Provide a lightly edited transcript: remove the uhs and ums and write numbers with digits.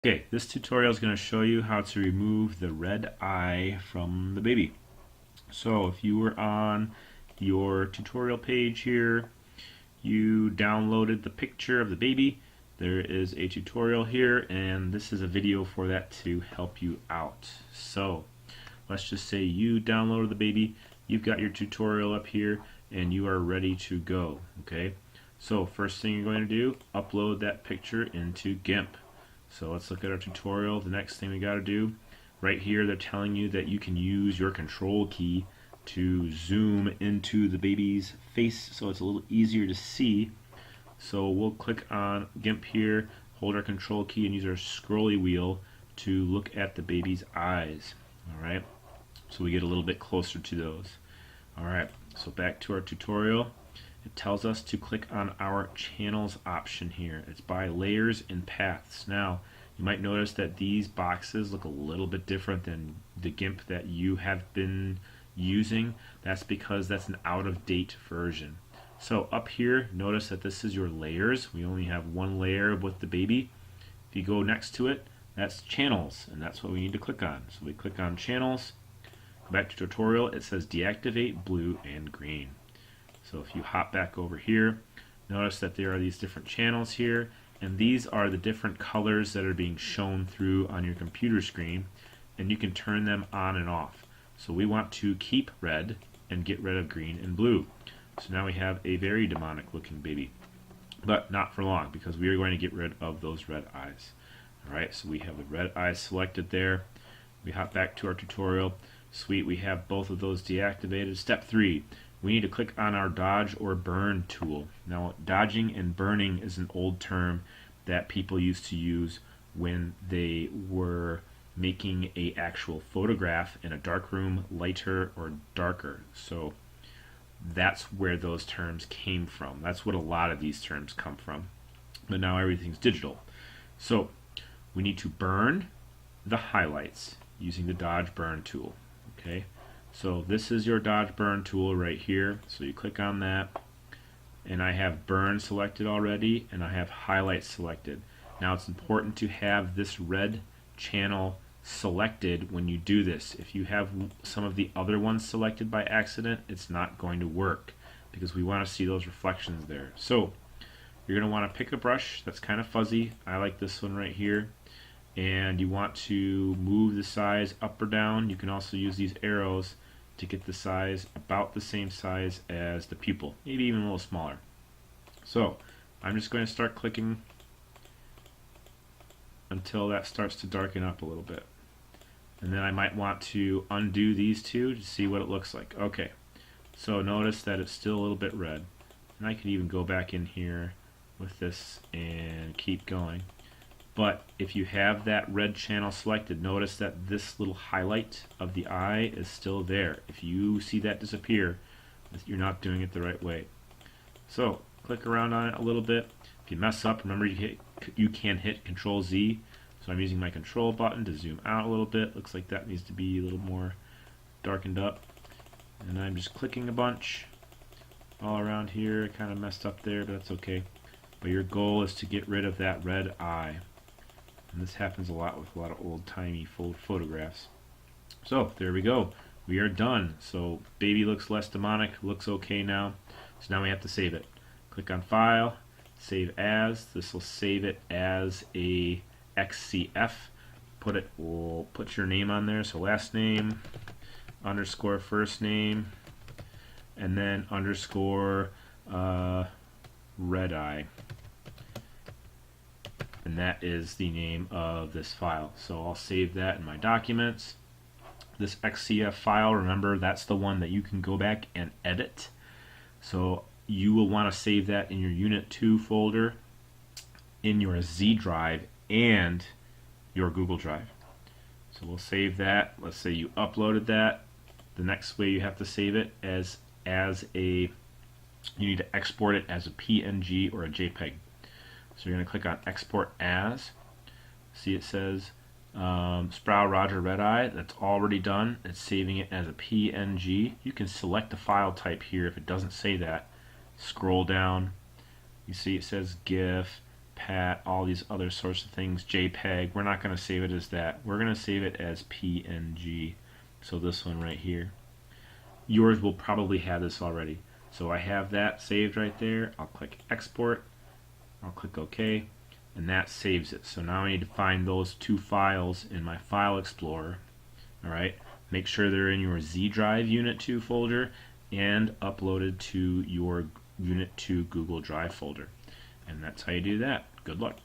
Okay, this tutorial is going to show you how to remove the red eye from the baby. So if you were on your tutorial page here, you downloaded the picture of the baby, there is a tutorial here, and this is a video for that to help you out. So let's just say you downloaded the baby, you've got your tutorial up here, and you are ready to go. Okay, so first thing you're going to do, upload that picture into Gimp. So let's look at our tutorial. The next thing we got to do, right here they're telling you that you can use your control key to zoom into the baby's face so it's a little easier to see. So we'll click on Gimp here, hold our control key and use our scrolly wheel to look at the baby's eyes. Alright, so we get a little bit closer to those. Alright, so back to our tutorial. It tells us to click on our channels option here. It's by layers and paths. Now, you might notice that these boxes look a little bit different than the GIMP that you have been using. That's because that's an out-of-date version. So up here, notice that this is your layers. We only have one layer with the baby. If you go next to it, that's channels, and that's what we need to click on. So we click on channels, go back to tutorial, it says deactivate blue and green. So if you hop back over here, notice that there are these different channels here, and these are the different colors that are being shown through on your computer screen, and you can turn them on and off. So we want to keep red and get rid of green and blue. So now we have a very demonic looking baby, but not for long because we are going to get rid of those red eyes. Alright, so we have the red eyes selected there. We hop back to our tutorial. Sweet, we have both of those deactivated. Step 3. We need to click on our dodge or burn tool. Now, dodging and burning is an old term that people used to use when they were making a actual photograph in a dark room, lighter or darker. So that's where those terms came from. That's what a lot of these terms come from. But now everything's digital. So we need to burn the highlights using the dodge burn tool. Okay. So this is your dodge burn tool right here. So you click on that, and I have burn selected already, and I have highlight selected. Now it's important to have this red channel selected when you do this. If you have some of the other ones selected by accident, it's not going to work because we want to see those reflections there. So you're going to want to pick a brush that's kind of fuzzy. I like this one right here. And you want to move the size up or down. You can also use these arrows to get the size about the same size as the pupil, maybe even a little smaller. So I'm just going to start clicking until that starts to darken up a little bit. And then I might want to undo these two to see what it looks like. Okay, so notice that it's still a little bit red. And I could even go back in here with this and keep going. But if you have that red channel selected, notice that this little highlight of the eye is still there. If you see that disappear, you're not doing it the right way. So click around on it a little bit. If you mess up, remember you can hit Control Z. So I'm using my control button to zoom out a little bit. Looks like that needs to be a little more darkened up. And I'm just clicking a bunch all around here. Kind of messed up there, but that's okay. But your goal is to get rid of that red eye. And this happens a lot with a lot of old-timey photographs. So there we go. We are done. So baby looks less demonic, looks okay now. So now we have to save it. Click on File, Save As. This will save it as a XCF. We'll put your name on there. So last name, underscore first name, and then underscore red eye. And that is the name of this file. So I'll save that in my documents. This XCF file, remember, that's the one that you can go back and edit. So you will want to save that in your Unit 2 folder, in your Z drive, and your Google Drive. So we'll save that. Let's say you uploaded that. The next way you have to save it as you need to export it as a PNG or a JPEG. So you're going to click on Export As. See it says Sproul Roger Red Eye. That's already done. It's saving it as a PNG. You can select a file type here if it doesn't say that. Scroll down. You see it says GIF, .pat, all these other sorts of things, JPEG. We're not going to save it as that. We're going to save it as PNG. So this one right here. Yours will probably have this already. So I have that saved right there. I'll click export. I'll click OK, and that saves it. So now I need to find those two files in my File Explorer. Alright, make sure they're in your Z Drive Unit 2 folder and uploaded to your Unit 2 Google Drive folder. And that's how you do that. Good luck.